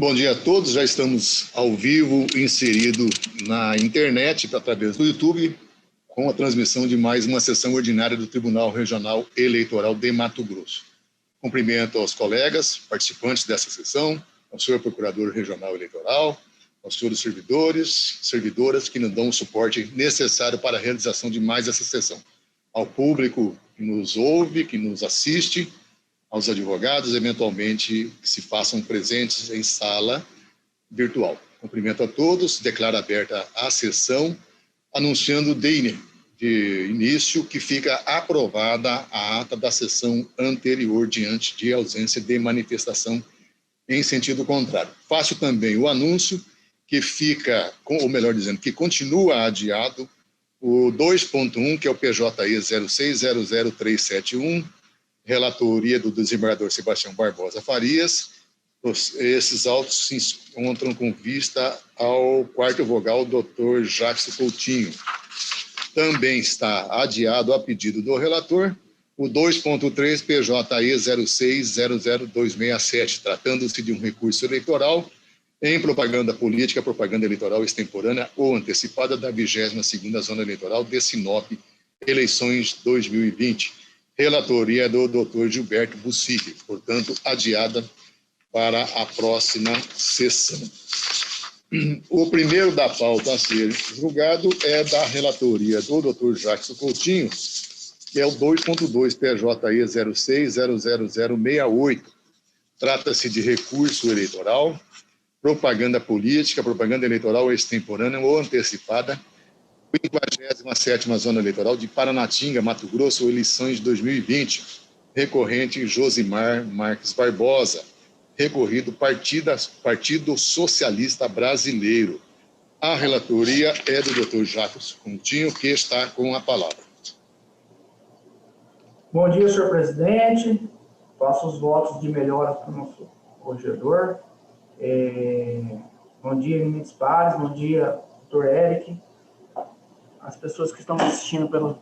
Bom dia a todos, já estamos ao vivo, inserido na internet, através do YouTube, com a transmissão de mais uma sessão ordinária do Tribunal Regional Eleitoral de Mato Grosso. Cumprimento aos colegas, participantes dessa sessão, ao senhor Procurador Regional Eleitoral, aos senhores servidores, servidoras que nos dão o suporte necessário para a realização de mais essa sessão, ao público que nos ouve, que nos assiste, aos advogados, eventualmente, que se façam presentes em sala virtual. Cumprimento a todos, declaro aberta a sessão, anunciando de início que fica aprovada a ata da sessão anterior diante de ausência de manifestação em sentido contrário. Faço também o anúncio que fica, ou melhor dizendo, que continua adiado o 2.1, que é o PJE 0600371, relatoria do desembargador Sebastião Barbosa Farias. Esses autos se encontram com vista ao quarto vogal, Dr. Jackson Coutinho. Também está adiado, a pedido do relator, o 2.3 PJE 0600267, tratando-se de um recurso eleitoral em propaganda política, propaganda eleitoral extemporânea ou antecipada da 22ª Zona Eleitoral de Sinop, eleições 2020. Relatoria do Dr. Gilberto Bussique, portanto, adiada para a próxima sessão. O primeiro da pauta a ser julgado é da relatoria do Dr. Jackson Coutinho, que é o 2.2 PJE 060068. Trata-se de recurso eleitoral, propaganda política, propaganda eleitoral extemporânea ou antecipada, 57ª Zona Eleitoral de Paranatinga, Mato Grosso, eleições 2020, recorrente Josimar Marques Barbosa, recorrido Partido Socialista Brasileiro. A relatoria é do Dr. Jacques Coutinho, que está com a palavra. Bom dia, senhor presidente. Faço os votos de melhoras para o nosso corregedor. Bom dia, Limites Pares. Bom dia, doutor Eric. As pessoas que estão assistindo pelo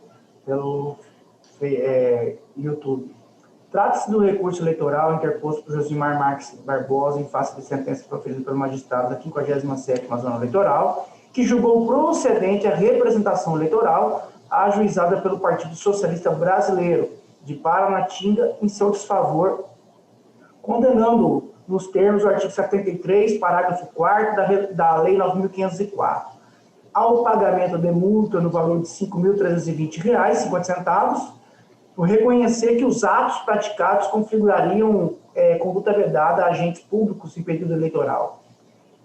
YouTube. Trata-se do recurso eleitoral interposto por Josimar Marques Barbosa em face de sentença proferida pelo magistrado da 57ª Zona Eleitoral, que julgou procedente a representação eleitoral ajuizada pelo Partido Socialista Brasileiro de Paranatinga em seu desfavor, condenando-o nos termos do artigo 73, parágrafo 4º da Lei 9.504. Ao pagamento de multa no valor de R$ 5.320,50, por reconhecer que os atos praticados configurariam conduta vedada a agentes públicos em período eleitoral,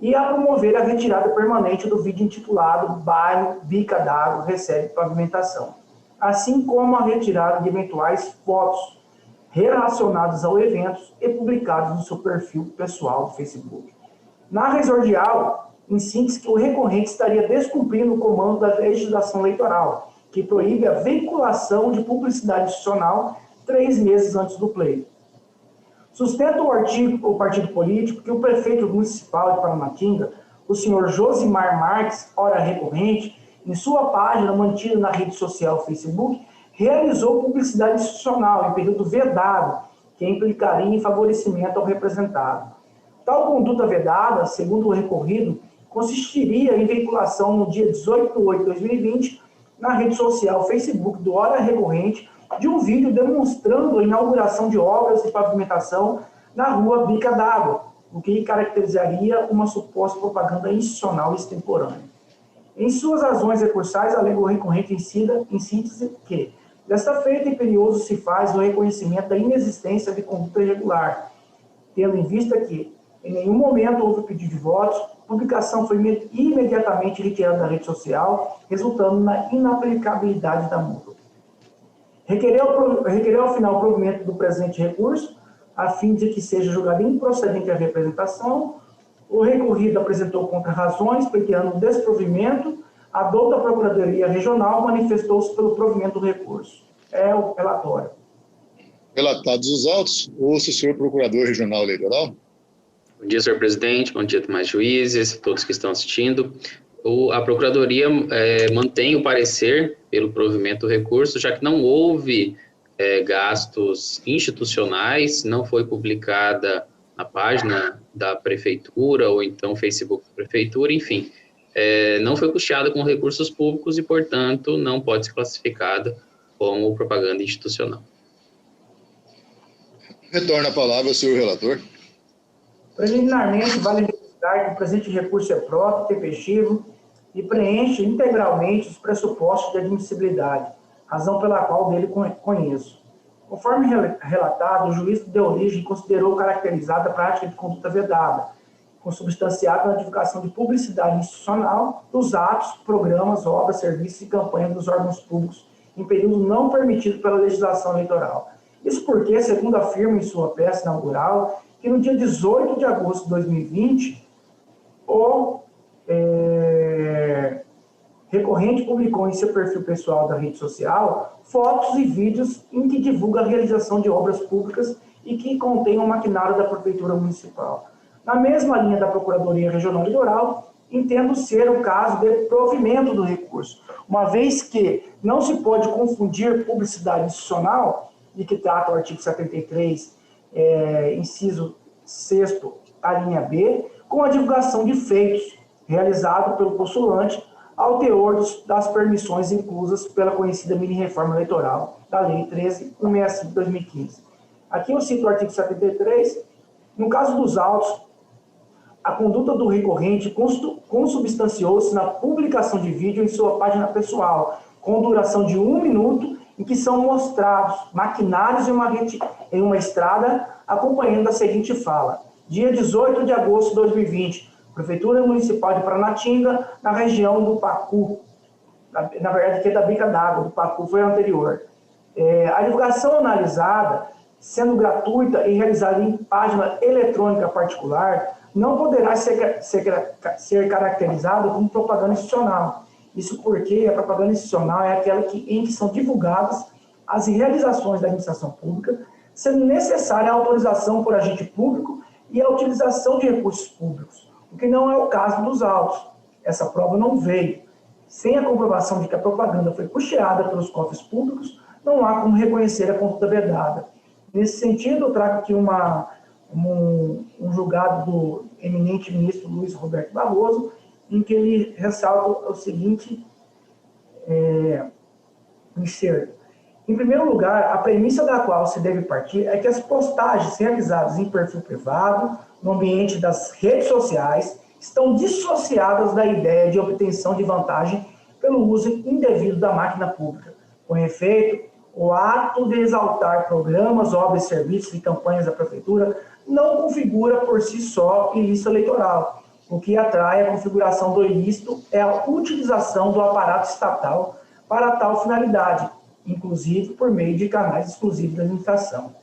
e a promover a retirada permanente do vídeo intitulado Bairro Bica d'Água recebe pavimentação, assim como a retirada de eventuais fotos relacionadas ao evento e publicados no seu perfil pessoal do Facebook. Na exordial, em síntese, que o recorrente estaria descumprindo o comando da legislação eleitoral, que proíbe a veiculação de publicidade institucional 3 meses antes do pleito. Sustenta o partido político que o prefeito municipal de Paranatinga, o senhor Josimar Marques, ora recorrente, em sua página mantida na rede social Facebook, realizou publicidade institucional em período vedado, que implicaria em favorecimento ao representado. Tal conduta vedada, segundo o recorrido, consistiria em veiculação no dia 18 de 8 de 2020, na rede social Facebook do Hora Recorrente, de um vídeo demonstrando a inauguração de obras de pavimentação na rua Bica d'Água, o que caracterizaria uma suposta propaganda institucional extemporânea. Em suas razões recursais, alega o recorrente em síntese que, desta feita, imperioso se faz o reconhecimento da inexistência de conduta irregular, tendo em vista que, em nenhum momento houve pedido de votos, a publicação foi imediatamente retirada da rede social, resultando na inaplicabilidade da multa. Requereu ao final o provimento do presente recurso, a fim de que seja julgada improcedente a representação. O recorrido apresentou contra-razões, pleiteando o desprovimento. A douta Procuradoria Regional manifestou-se pelo provimento do recurso. É o relatório. Relatados os autos, ouço o senhor Procurador Regional Eleitoral. Bom dia, senhor presidente, bom dia, demais juízes, todos que estão assistindo. A Procuradoria mantém o parecer pelo provimento do recurso, já que não houve gastos institucionais, não foi publicada na página da prefeitura ou então o Facebook da prefeitura, enfim, não foi custeada com recursos públicos e, portanto, não pode ser classificada como propaganda institucional. Retorna a palavra ao senhor relator. Preliminarmente, vale registrar que o presente recurso é próprio, tempestivo e preenche integralmente os pressupostos de admissibilidade, razão pela qual dele conheço. Conforme relatado, o juiz que deu origem considerou caracterizada a prática de conduta vedada, consubstanciada na divulgação de publicidade institucional dos atos, programas, obras, serviços e campanhas dos órgãos públicos em período não permitido pela legislação eleitoral. Isso porque, segundo afirma em sua peça inaugural, que no dia 18 de agosto de 2020, o recorrente publicou em seu perfil pessoal da rede social fotos e vídeos em que divulga a realização de obras públicas e que contém um maquinário da Prefeitura Municipal. Na mesma linha da Procuradoria Regional Litoral, entendo ser o caso de provimento do recurso, uma vez que não se pode confundir publicidade institucional, de que trata o artigo 73, inciso 6º, a linha B, com a divulgação de feitos realizado pelo postulante ao teor das permissões inclusas pela conhecida mini-reforma eleitoral da Lei 13.165 de 2015. Aqui eu cito o artigo 73. No caso dos autos, a conduta do recorrente consubstanciou-se na publicação de vídeo em sua página pessoal, com duração de 1 minuto, em que são mostrados maquinários em uma estrada, acompanhando a seguinte fala: dia 18 de agosto de 2020, Prefeitura Municipal de Paranatinga, na região do Pacu, na verdade que é da bica d'água, do Pacu foi a anterior. A divulgação analisada, sendo gratuita e realizada em página eletrônica particular, não poderá ser caracterizada como propaganda institucional. Isso porque a propaganda institucional é aquela em que são divulgadas as realizações da administração pública, sendo necessária a autorização por agente público e a utilização de recursos públicos, o que não é o caso dos autos. Essa prova não veio. Sem a comprovação de que a propaganda foi custeada pelos cofres públicos, não há como reconhecer a conduta vedada. Nesse sentido, eu trago aqui um julgado do eminente ministro Luiz Roberto Barroso, em que ele ressalta o seguinte excerto. Em primeiro lugar, a premissa da qual se deve partir é que as postagens realizadas em perfil privado, no ambiente das redes sociais, estão dissociadas da ideia de obtenção de vantagem pelo uso indevido da máquina pública. Com efeito, o ato de exaltar programas, obras, serviços e campanhas da Prefeitura não configura por si só ilícito eleitoral. O que atrai a configuração do ilícito é a utilização do aparato estatal para tal finalidade, inclusive por meio de canais exclusivos da administração.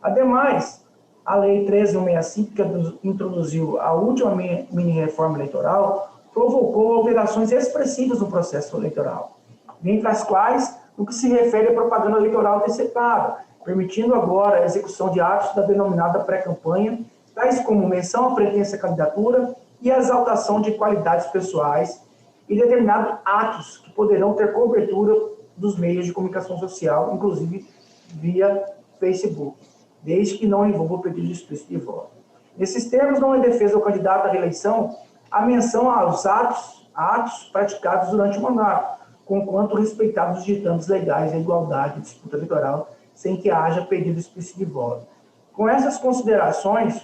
Ademais, a Lei 13.165, que introduziu a última mini-reforma eleitoral, provocou alterações expressivas no processo eleitoral, dentre as quais no que se refere à propaganda eleitoral antecipada, permitindo agora a execução de atos da denominada pré-campanha, tais como menção à pretensa candidatura e a exaltação de qualidades pessoais e determinados atos que poderão ter cobertura dos meios de comunicação social, inclusive via Facebook, desde que não envolva o pedido explícito de voto. Nesses termos, não é defesa do candidato à reeleição a menção aos atos praticados durante o mandato, conquanto respeitados os ditames legais da igualdade e disputa eleitoral, sem que haja pedido explícito de voto. Com essas considerações,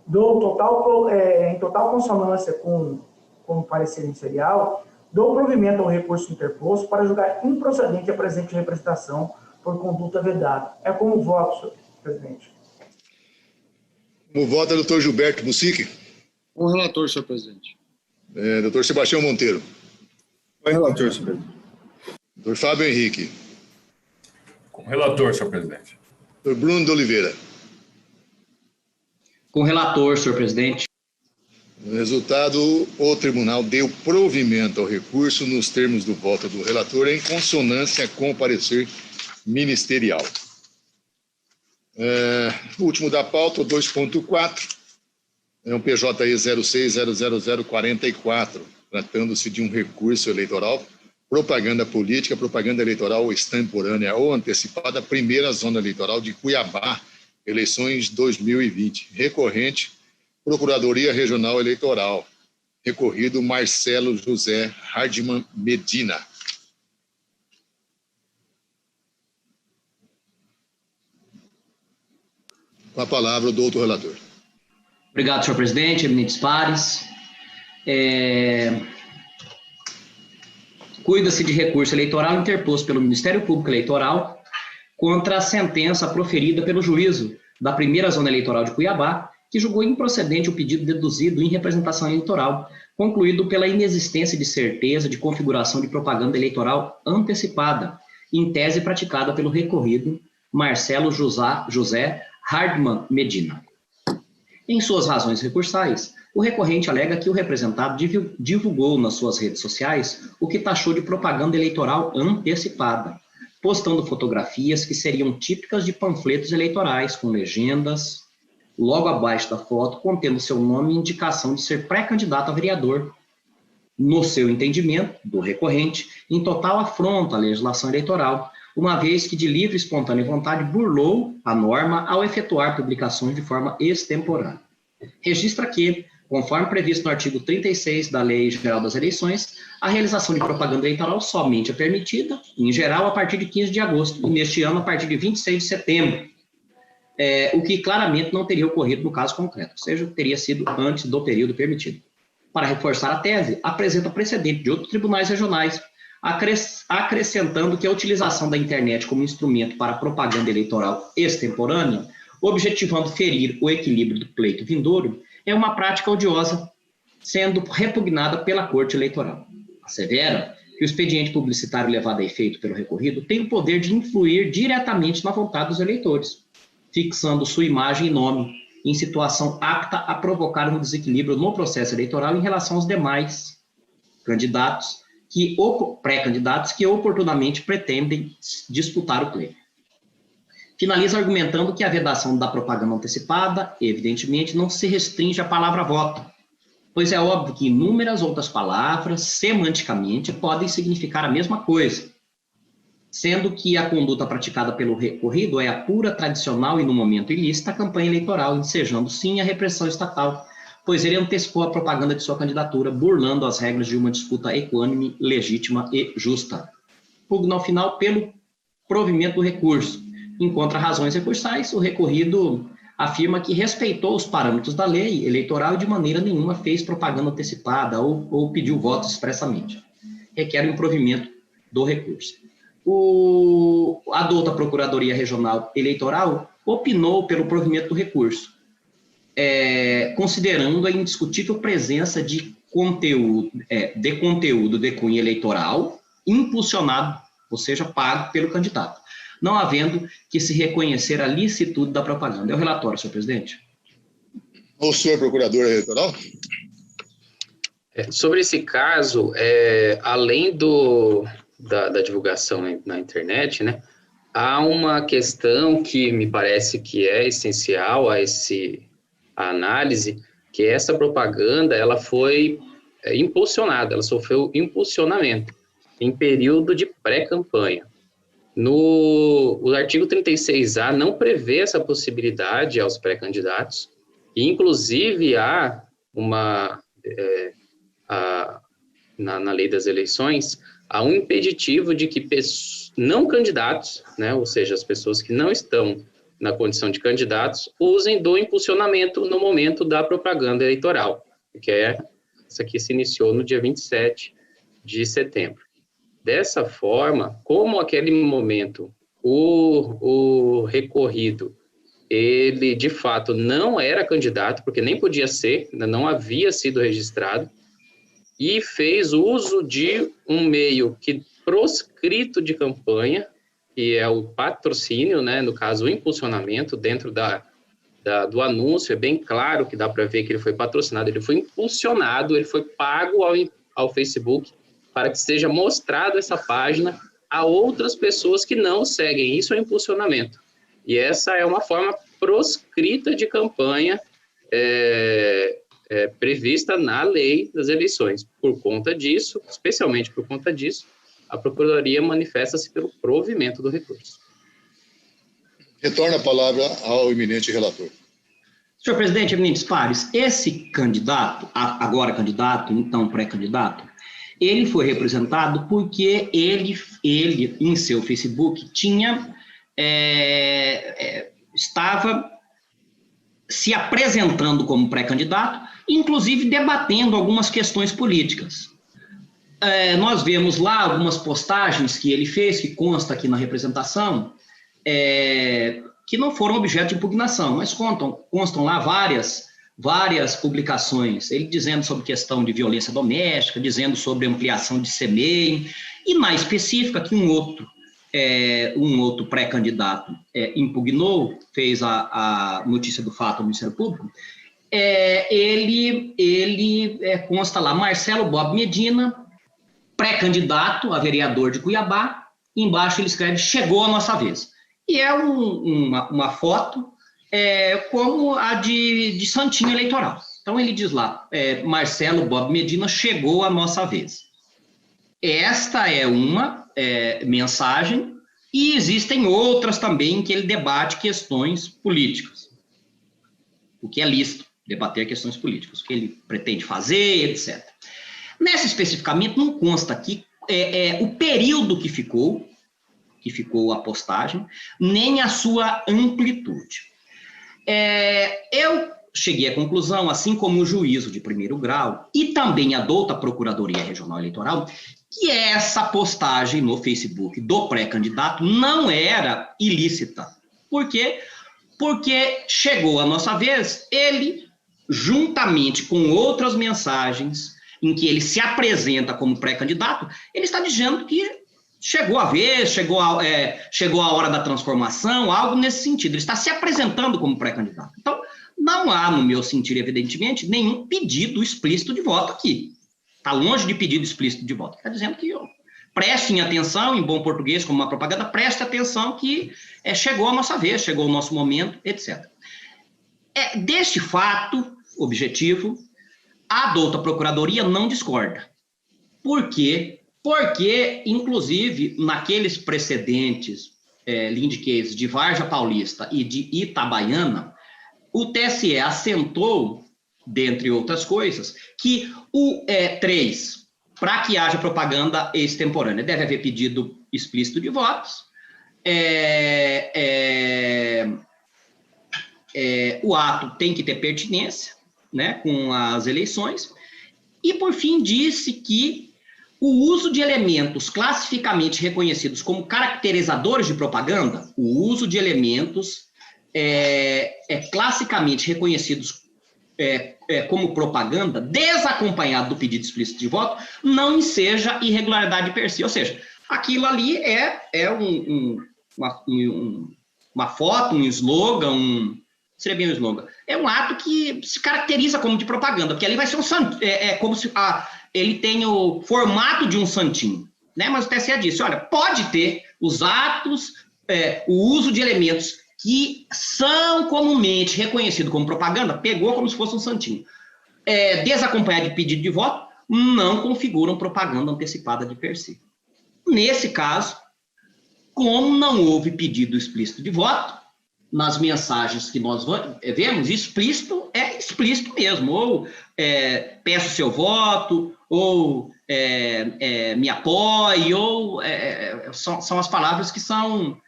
em total consonância com o parecer ministerial, dou provimento ao recurso interposto para julgar improcedente a presente representação por conduta vedada. É como voto, senhor presidente. Como vota, doutor Gilberto Bussic? Com o relator, senhor presidente. Doutor Sebastião Monteiro? Com o relator, senhor presidente. Doutor Fábio Henrique? Com o relator, senhor presidente. Doutor Bruno de Oliveira? Com o relator, senhor presidente. No resultado, o tribunal deu provimento ao recurso nos termos do voto do relator em consonância com o parecer ministerial. O último da pauta, o 2.4, é um PJE 06.00044, tratando-se de um recurso eleitoral, propaganda política, propaganda eleitoral extemporânea ou antecipada, primeira zona eleitoral de Cuiabá, eleições 2020. Recorrente, Procuradoria Regional Eleitoral. Recorrido Marcelo José Hardman Medina. Com a palavra o doutor relator. Obrigado, senhor presidente, eminentes pares. Cuida-se de recurso eleitoral interposto pelo Ministério Público Eleitoral contra a sentença proferida pelo juízo da primeira zona eleitoral de Cuiabá, que julgou improcedente o pedido deduzido em representação eleitoral, concluído pela inexistência de certeza de configuração de propaganda eleitoral antecipada, em tese praticada pelo recorrido Marcelo José Hardman Medina. Em suas razões recursais, o recorrente alega que o representado divulgou nas suas redes sociais o que taxou de propaganda eleitoral antecipada, postando fotografias que seriam típicas de panfletos eleitorais, com legendas, logo abaixo da foto, contendo seu nome e indicação de ser pré-candidato a vereador. No seu entendimento, do recorrente, em total afronta à legislação eleitoral, uma vez que de livre e espontânea vontade burlou a norma ao efetuar publicações de forma extemporânea. Registra que, conforme previsto no artigo 36 da Lei Geral das Eleições, a realização de propaganda eleitoral somente é permitida, em geral, a partir de 15 de agosto, e neste ano, a partir de 26 de setembro, o que claramente não teria ocorrido no caso concreto, ou seja, teria sido antes do período permitido. Para reforçar a tese, apresenta precedente de outros tribunais regionais, acrescentando que a utilização da internet como instrumento para propaganda eleitoral extemporânea, objetivando ferir o equilíbrio do pleito vindouro, é uma prática odiosa, sendo repugnada pela Corte Eleitoral. Assevera que o expediente publicitário levado a efeito pelo recorrido tem o poder de influir diretamente na vontade dos eleitores, fixando sua imagem e nome em situação apta a provocar um desequilíbrio no processo eleitoral em relação aos demais candidatos, pré-candidatos que oportunamente pretendem disputar o pleito. Finaliza argumentando que a vedação da propaganda antecipada, evidentemente, não se restringe à palavra voto, pois é óbvio que inúmeras outras palavras, semanticamente, podem significar a mesma coisa, sendo que a conduta praticada pelo recorrido é a pura, tradicional e, no momento, ilícita campanha eleitoral, ensejando, sim, a repressão estatal, pois ele antecipou a propaganda de sua candidatura, burlando as regras de uma disputa equânime, legítima e justa. Pugna, ao final, pelo provimento do recurso. Encontra razões recursais, o recorrido afirma que respeitou os parâmetros da lei eleitoral e de maneira nenhuma fez propaganda antecipada ou pediu votos expressamente. Requer o improvimento do recurso. A douta Procuradoria Regional Eleitoral opinou pelo provimento do recurso, considerando a indiscutível presença de conteúdo de cunho eleitoral impulsionado, ou seja, pago pelo candidato, não havendo que se reconhecer a licitude da propaganda. É o relatório, senhor presidente. O senhor procurador eleitoral? Sobre esse caso, além da divulgação na internet, né, há uma questão que me parece que é essencial a análise, que essa propaganda ela foi impulsionada, ela sofreu impulsionamento em período de pré-campanha. O artigo 36A não prevê essa possibilidade aos pré-candidatos, e inclusive há na lei das eleições, há um impeditivo de que não candidatos, né, ou seja, as pessoas que não estão na condição de candidatos, usem do impulsionamento no momento da propaganda eleitoral, que essa aqui se iniciou no dia 27 de setembro. Dessa forma, como aquele momento o recorrido, ele de fato não era candidato, porque nem podia ser, ainda não havia sido registrado, e fez uso de um meio que proscrito de campanha, que é o patrocínio, né, no caso o impulsionamento, dentro do anúncio, é bem claro que dá para ver que ele foi patrocinado, ele foi impulsionado, ele foi pago ao Facebook, para que seja mostrado essa página a outras pessoas que não seguem. Isso é impulsionamento. E essa é uma forma proscrita de campanha prevista na lei das eleições. Por conta disso, especialmente por conta disso, a Procuradoria manifesta-se pelo provimento do recurso. Retorno a palavra ao eminente relator. Senhor presidente, eminentes pares, esse candidato, agora candidato, então pré-candidato, ele foi representado porque ele em seu Facebook, estava se apresentando como pré-candidato, inclusive debatendo algumas questões políticas. Nós vemos lá algumas postagens que ele fez, que consta aqui na representação, que não foram objeto de impugnação, mas constam lá várias publicações, ele dizendo sobre questão de violência doméstica, dizendo sobre ampliação de CMEI, e na específica que um outro pré-candidato impugnou, fez a notícia do fato ao Ministério Público, ele consta lá, Marcelo Bob Medina, pré-candidato a vereador de Cuiabá, e embaixo ele escreve, chegou a nossa vez. E é uma foto como a de santinho eleitoral. Então ele diz lá, Marcelo Bob Medina, chegou a nossa vez. Esta é uma mensagem, e existem outras também em que ele debate questões políticas. O que é lícito, debater questões políticas, o que ele pretende fazer, etc. Nessa especificamente não consta aqui o período que ficou a postagem, nem a sua amplitude. Eu cheguei à conclusão, assim como o juízo de primeiro grau e também a douta Procuradoria Regional Eleitoral, que essa postagem no Facebook do pré-candidato não era ilícita. Por quê? Porque chegou a nossa vez, ele, juntamente com outras mensagens em que ele se apresenta como pré-candidato, ele está dizendo que chegou a vez, chegou a hora da transformação, algo nesse sentido. Ele está se apresentando como pré-candidato. Então, não há, no meu sentir, evidentemente, nenhum pedido explícito de voto aqui. Está longe de pedido explícito de voto. Está dizendo que prestem atenção, em bom português, como uma propaganda, preste atenção que chegou a nossa vez, chegou o nosso momento, etc. Deste fato objetivo, a douta Procuradoria não discorda. Por quê? Porque, inclusive, naqueles precedentes lead case de Varja Paulista e de Itabaiana, o TSE assentou, dentre outras coisas, que o 3, para que haja propaganda extemporânea, deve haver pedido explícito de votos, o ato tem que ter pertinência, né, com as eleições, e, por fim, disse que o uso de elementos classificamente reconhecidos como caracterizadores de propaganda, o uso de elementos classicamente reconhecidos como propaganda, desacompanhado do pedido explícito de voto, não enseja irregularidade per si. Ou seja, aquilo ali uma foto, um slogan, seria bem um slogan, é um ato que se caracteriza como de propaganda, porque ali vai ser como se ele tem o formato de um santinho, né? Mas o TSE disse, olha, pode ter os atos, o uso de elementos que são comumente reconhecidos como propaganda, pegou como se fosse um santinho. Desacompanhado de pedido de voto, não configuram propaganda antecipada de per si. Nesse caso, como não houve pedido explícito de voto, nas mensagens que nós vemos, explícito é explícito mesmo, ou peço seu voto, ou me apoie, ou são as palavras que são...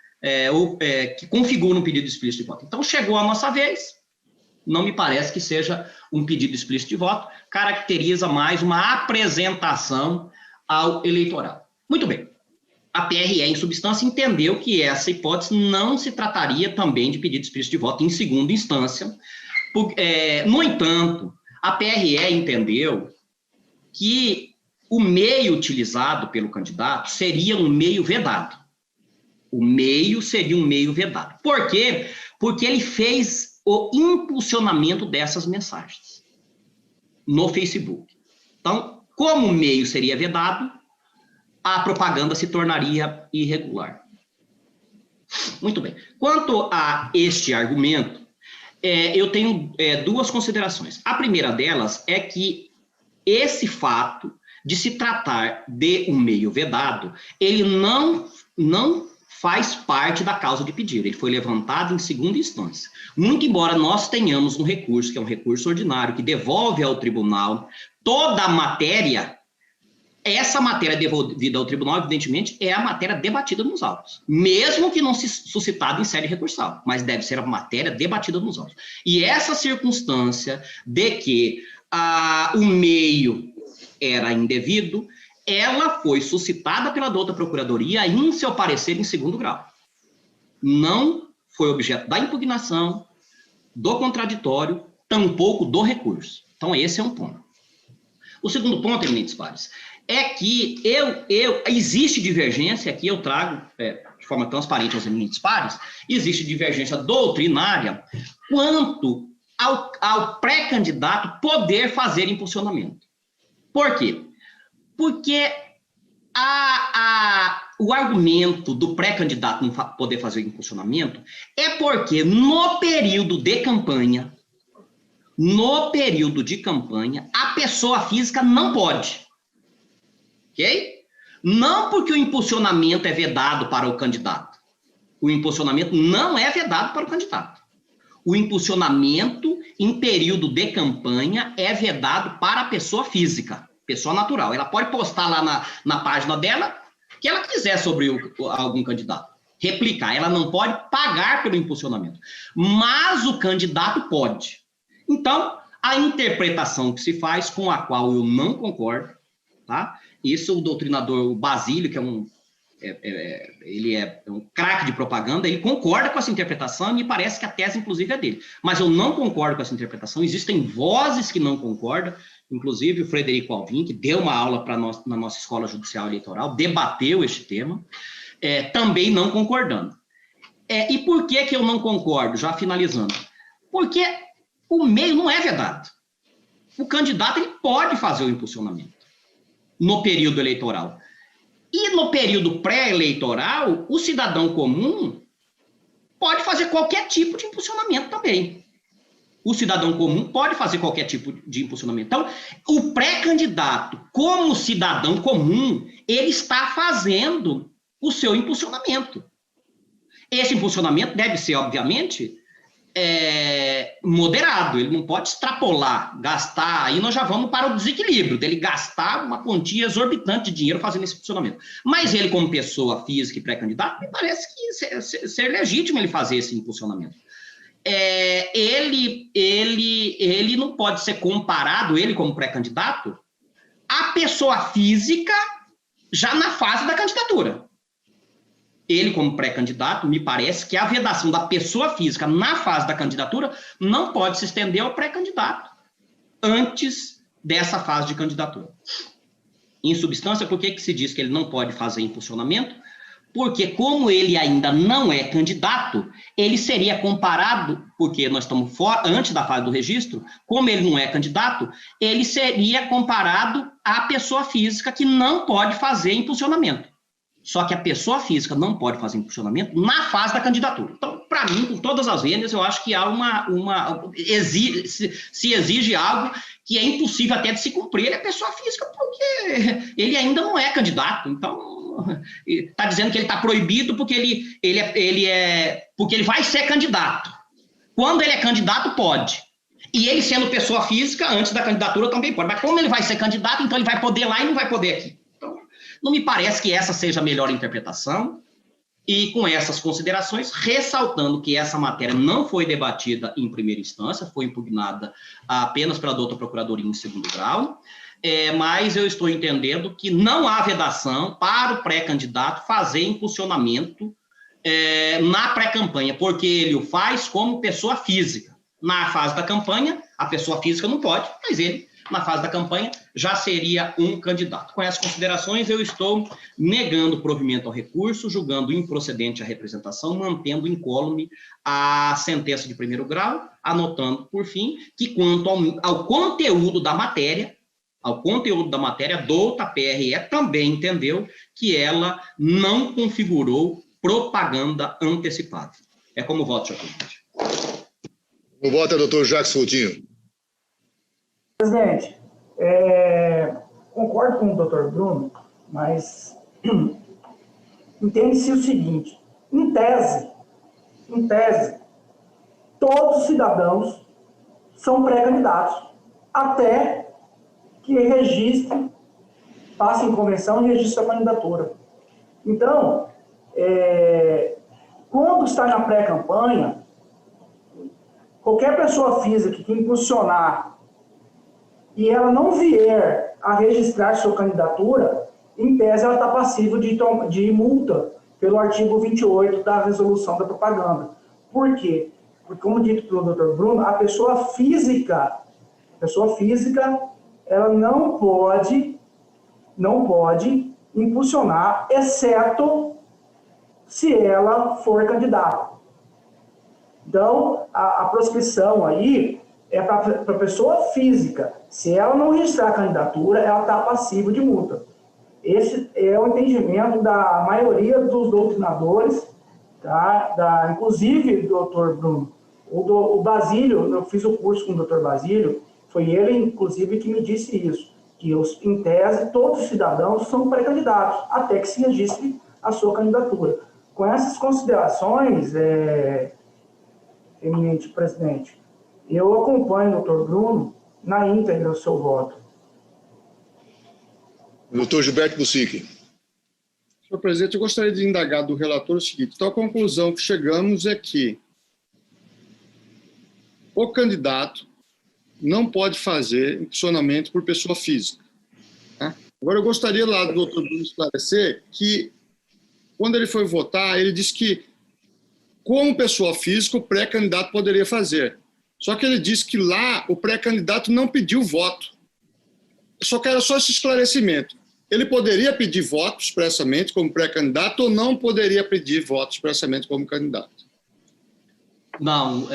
que configuram um pedido explícito de voto. Então, chegou a nossa vez, não me parece que seja um pedido explícito de voto, caracteriza mais uma apresentação ao eleitorado. Muito bem. A PRE, em substância, entendeu que essa hipótese não se trataria também de pedido explícito de voto em segunda instância. No entanto, a PRE entendeu que o meio utilizado pelo candidato seria um meio vedado. O meio seria um meio vedado. Por quê? Porque ele fez o impulsionamento dessas mensagens no Facebook. Então, como o meio seria vedado, a propaganda se tornaria irregular. Muito bem. Quanto a este argumento, eu tenho duas considerações. A primeira delas é que esse fato de se tratar de um meio vedado, ele não faz parte da causa de pedir. Ele foi levantado em segunda instância. Muito embora nós tenhamos um recurso, que é um recurso ordinário, que devolve ao tribunal toda a matéria, essa matéria devolvida ao tribunal, evidentemente, é a matéria debatida nos autos. Mesmo que não se suscitada em sede recursal, mas deve ser a matéria debatida nos autos. E essa circunstância de que o meio era indevido, ela foi suscitada pela douta procuradoria em seu parecer em segundo grau. Não foi objeto da impugnação, do contraditório, tampouco do recurso. Então, esse é um ponto. O segundo ponto, eminentes pares, é que existe divergência, aqui eu trago de forma transparente aos eminentes pares, existe divergência doutrinária quanto ao pré-candidato poder fazer impulsionamento. Por quê? Porque o argumento do pré-candidato não poder fazer impulsionamento é porque no período de campanha, a pessoa física não pode. Ok? Não porque o impulsionamento é vedado para o candidato. O impulsionamento não é vedado para o candidato. O impulsionamento em período de campanha é vedado para a pessoa física, pessoa natural. Ela pode postar lá na página dela o que ela quiser sobre algum candidato. Replicar. Ela não pode pagar pelo impulsionamento. Mas o candidato pode. Então, a interpretação que se faz, com a qual eu não concordo, tá? Isso o doutrinador Basílio, que ele é um craque de propaganda, ele concorda com essa interpretação e me parece que a tese, inclusive, é dele. Mas eu não concordo com essa interpretação, existem vozes que não concordam, inclusive o Frederico Alvim, que deu uma aula na nossa Escola Judicial Eleitoral, debateu este tema, também não concordando. E por que eu não concordo? Já finalizando. Porque o meio não é vedado. O candidato ele pode fazer o impulsionamento no período eleitoral. E no período pré-eleitoral, o cidadão comum pode fazer qualquer tipo de impulsionamento também. O cidadão comum pode fazer qualquer tipo de impulsionamento. Então, o pré-candidato, como cidadão comum, ele está fazendo o seu impulsionamento. Esse impulsionamento deve ser, obviamente, moderado, ele não pode extrapolar, gastar, aí nós já vamos para o desequilíbrio, dele gastar uma quantia exorbitante de dinheiro fazendo esse funcionamento. Mas ele, como pessoa física e pré-candidato, me parece que ser legítimo ele fazer esse impulsionamento. Ele não pode ser comparado, ele como pré-candidato, à pessoa física já na fase da candidatura. Ele, como pré-candidato, me parece que a vedação da pessoa física na fase da candidatura não pode se estender ao pré-candidato antes dessa fase de candidatura. Em substância, por que se diz que ele não pode fazer impulsionamento? Porque, como ele ainda não é candidato, ele seria comparado, porque nós estamos antes da fase do registro, como ele não é candidato, ele seria comparado à pessoa física que não pode fazer impulsionamento. Só que a pessoa física não pode fazer impulsionamento na fase da candidatura. Então, para mim, com todas as vendas, eu acho que há se exige algo que é impossível até de se cumprir. Ele é pessoa física porque ele ainda não é candidato. Então, está dizendo que ele está proibido porque porque ele vai ser candidato. Quando ele é candidato, pode. E ele, sendo pessoa física, antes da candidatura também pode. Mas como ele vai ser candidato, então ele vai poder lá e não vai poder aqui. Não me parece que essa seja a melhor interpretação, e com essas considerações, ressaltando que essa matéria não foi debatida em primeira instância, foi impugnada apenas pela douta procuradoria em segundo grau, mas eu estou entendendo que não há vedação para o pré-candidato fazer impulsionamento na pré-campanha, porque ele o faz como pessoa física. Na fase da campanha, a pessoa física não pode, mas ele, na fase da campanha, já seria um candidato. Com essas considerações, eu estou negando provimento ao recurso, julgando improcedente a representação, mantendo incólume a sentença de primeiro grau, anotando, por fim, que quanto ao conteúdo da matéria, a douta PRE também entendeu que ela não configurou propaganda antecipada. É como voto, senhor presidente. O voto é doutor Jacques Coutinho. Presidente, concordo com o doutor Bruno, mas entende-se o seguinte, Em tese, todos os cidadãos são pré-candidatos, até que registre, passe em convenção e registre a candidatura. Então, quando está na pré-campanha, qualquer pessoa física que impulsionar e ela não vier a registrar sua candidatura, em tese ela está passível de multa pelo artigo 28 da resolução da propaganda. Por quê? Porque, como dito pelo Dr. Bruno, a pessoa física, ela não pode impulsionar, exceto se ela for candidata. Então, a proscrição aí é para a pessoa física. Se ela não registrar a candidatura, ela está passível de multa. Esse é o entendimento da maioria dos doutrinadores, tá? Inclusive, doutor Bruno, o Basílio, eu fiz o curso com o doutor Basílio, foi ele, inclusive, que me disse isso, que, em tese, todos os cidadãos são pré-candidatos, até que se registre a sua candidatura. Com essas considerações, eminente presidente, eu acompanho o doutor Bruno na íntegra o seu voto. Doutor Gilberto Busic. Senhor presidente, eu gostaria de indagar do relator o seguinte: então a conclusão que chegamos é que o candidato não pode fazer impulsionamento por pessoa física. Né? Agora, eu gostaria lá do doutor Bruno esclarecer que, quando ele foi votar, ele disse que, como pessoa física, o pré-candidato poderia fazer. Só que ele disse que lá o pré-candidato não pediu voto. Eu só quero esse esclarecimento. Ele poderia pedir voto expressamente como pré-candidato ou não poderia pedir voto expressamente como candidato? Não,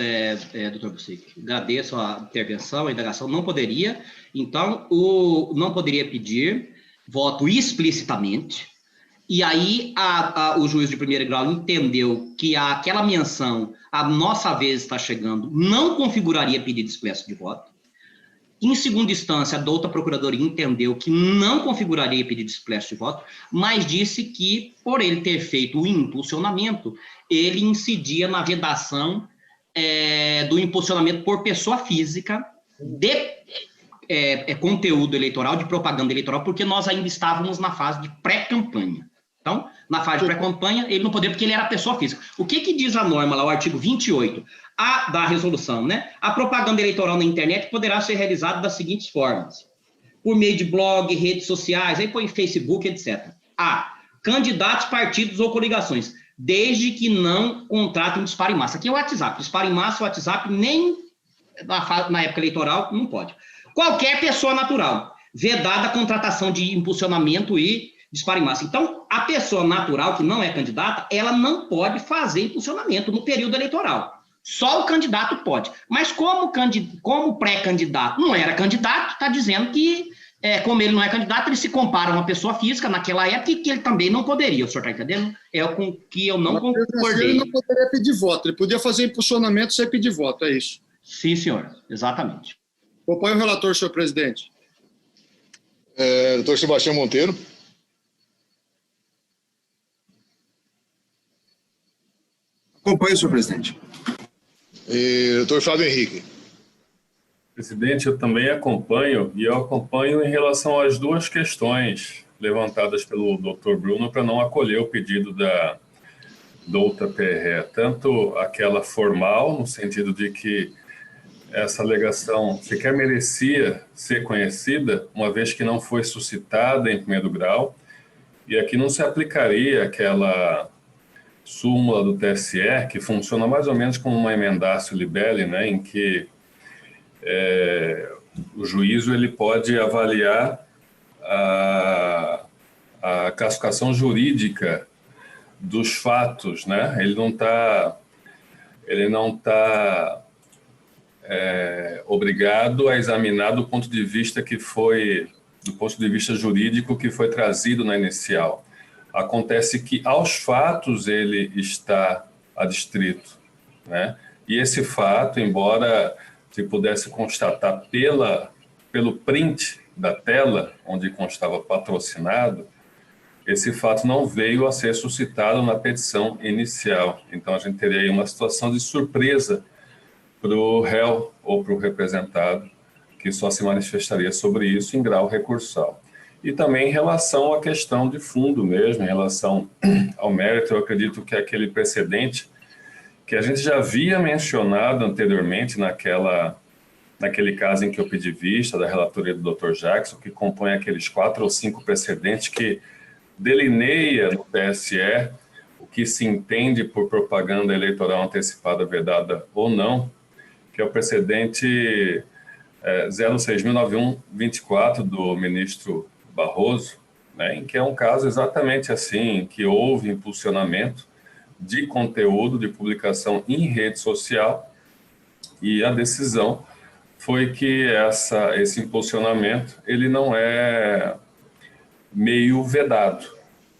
doutor Busic, agradeço a intervenção, a indagação, não poderia. Então, não poderia pedir voto explicitamente. E aí o juiz de primeiro grau entendeu que aquela menção, a nossa vez está chegando, não configuraria pedido expresso de voto. Em segunda instância, a douta procuradoria entendeu que não configuraria pedido expresso de voto, mas disse que, por ele ter feito o impulsionamento, ele incidia na vedação do impulsionamento por pessoa física de conteúdo eleitoral, de propaganda eleitoral, porque nós ainda estávamos na fase de pré-campanha. Então, na fase de pré-campanha, ele não poderia, porque ele era pessoa física. O que diz a norma lá, o artigo 28 da resolução, né? A propaganda eleitoral na internet poderá ser realizada das seguintes formas: por meio de blog, redes sociais, aí põe Facebook, etc. Candidatos, partidos ou coligações, desde que não contratem disparo em massa. Aqui é o WhatsApp. Disparo em massa, o WhatsApp, nem na época eleitoral, não pode. Qualquer pessoa natural, vedada a contratação de impulsionamento e disparo em massa. Então, a pessoa natural que não é candidata, ela não pode fazer impulsionamento no período eleitoral. Só o candidato pode. Mas como pré-candidato não era candidato, está dizendo que, como ele não é candidato, ele se compara a uma pessoa física naquela época e que ele também não poderia. O senhor está entendendo? É com que eu não concordei. Ele não poderia pedir voto, ele podia fazer impulsionamento sem pedir voto, é isso? Sim, senhor. Exatamente. Acompanhe o relator, senhor presidente. Doutor Sebastião Monteiro. Acompanho, senhor presidente. Doutor Fábio Henrique. Presidente, eu também acompanho, e eu acompanho em relação às duas questões levantadas pelo doutor Bruno para não acolher o pedido da douta PRE, tanto aquela formal, no sentido de que essa alegação sequer merecia ser conhecida, uma vez que não foi suscitada em primeiro grau, e aqui não se aplicaria aquela súmula do TSE, que funciona mais ou menos como uma emendatio libelli, né, em que o juízo ele pode avaliar a classificação jurídica dos fatos, né? Ele não está obrigado a examinar do ponto de vista jurídico que foi trazido na inicial. Acontece que aos fatos ele está adstrito, né? E esse fato, embora se pudesse constatar pelo print da tela, onde constava patrocinado, esse fato não veio a ser suscitado na petição inicial. Então, a gente teria aí uma situação de surpresa para o réu ou para o representado, que só se manifestaria sobre isso em grau recursal. E também em relação à questão de fundo mesmo, em relação ao mérito, eu acredito que aquele precedente que a gente já havia mencionado anteriormente naquele caso em que eu pedi vista da relatoria do Dr. Jackson, que compõe aqueles 4 ou 5 precedentes que delineia no TSE o que se entende por propaganda eleitoral antecipada vedada ou não, que é o precedente 06.9124 do ministro Barroso, né, em que é um caso exatamente assim, que houve impulsionamento de conteúdo, de publicação em rede social, e a decisão foi que esse impulsionamento ele não é meio vedado.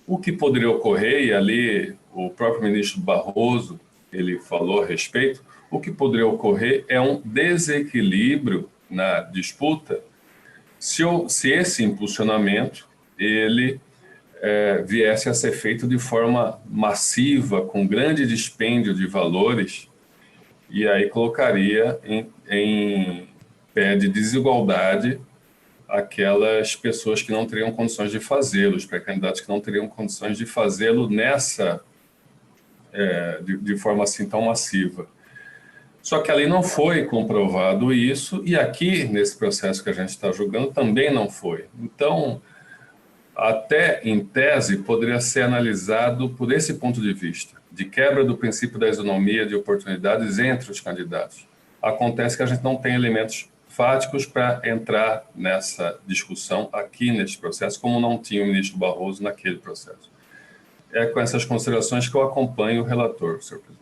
O que poderia ocorrer, e ali o próprio ministro Barroso ele falou a respeito, o que poderia ocorrer é um desequilíbrio na disputa se esse impulsionamento ele viesse a ser feito de forma massiva, com grande dispêndio de valores, e aí colocaria em pé de desigualdade aquelas pessoas que não teriam condições de fazê-lo, os pré-candidatos que não teriam condições de fazê-lo de forma assim tão massiva. Só que ali não foi comprovado isso, e aqui, nesse processo que a gente está julgando, também não foi. Então, até em tese, poderia ser analisado por esse ponto de vista, de quebra do princípio da isonomia de oportunidades entre os candidatos. Acontece que a gente não tem elementos fáticos para entrar nessa discussão aqui neste processo, como não tinha o ministro Barroso naquele processo. É com essas considerações que eu acompanho o relator, senhor presidente.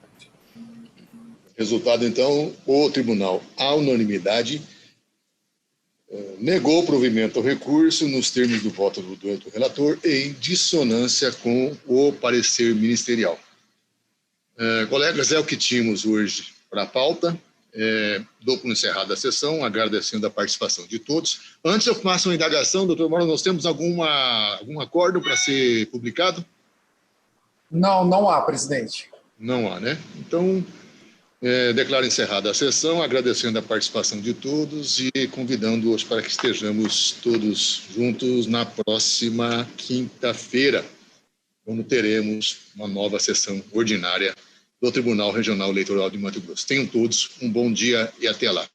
Resultado, então, o tribunal, à unanimidade, negou o provimento ao recurso nos termos do voto do relator em dissonância com o parecer ministerial. Colegas, é o que tínhamos hoje para a pauta. Dou por encerrada a sessão, agradecendo a participação de todos. Antes eu faço uma indagação, doutor Mauro, nós temos algum acordo para ser publicado? Não há, presidente. Não há, né? Então, declaro encerrada a sessão, agradecendo a participação de todos e convidando-os para que estejamos todos juntos na próxima quinta-feira, quando teremos uma nova sessão ordinária do Tribunal Regional Eleitoral de Mato Grosso. Tenham todos um bom dia e até lá.